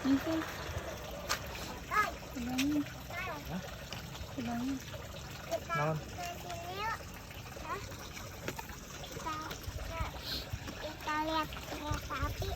Bisa. Bilangin. Bilangin. Naon? Kita lihat kereta api.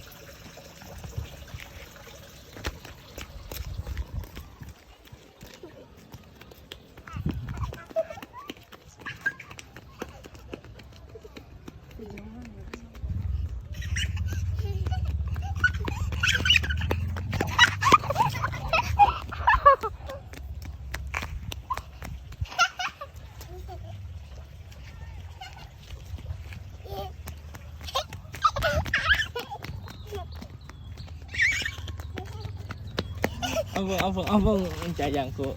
Abang sayangku.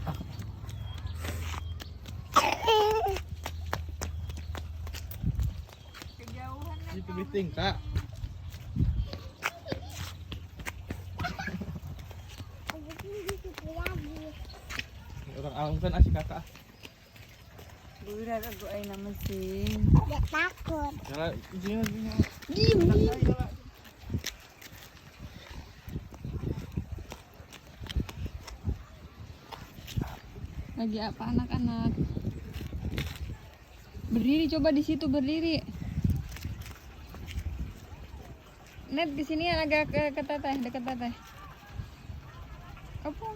Kejauhan lah. Itu biting kak. Orang alungkan asik kakak. Budak aku ay na mesin. Tidak takut. Jalan, jangan. Diem. Lagi apa anak-anak? Berdiri, coba di situ berdiri. Net di sini agak ke teteh, dekat teteh. Apa?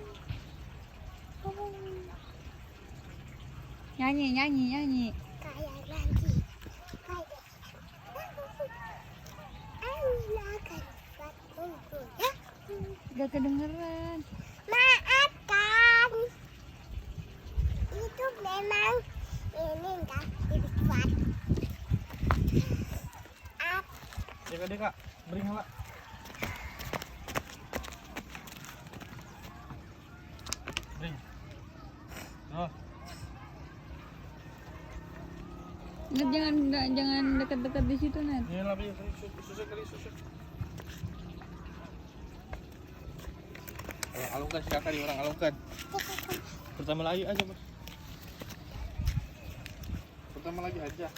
Nyanyi. Kayak nanti. Gak kedengeran. Maafkan. Itu memang ini enggak dibuat. Dek kak, beri kak. Beri. Oh. Net jangan dekat-dekat di situ, Net. Ini lah susu. Orang alungkan si kakak di orang alungkan. Pertama lagi aja, Mas. Pertama lagi aja.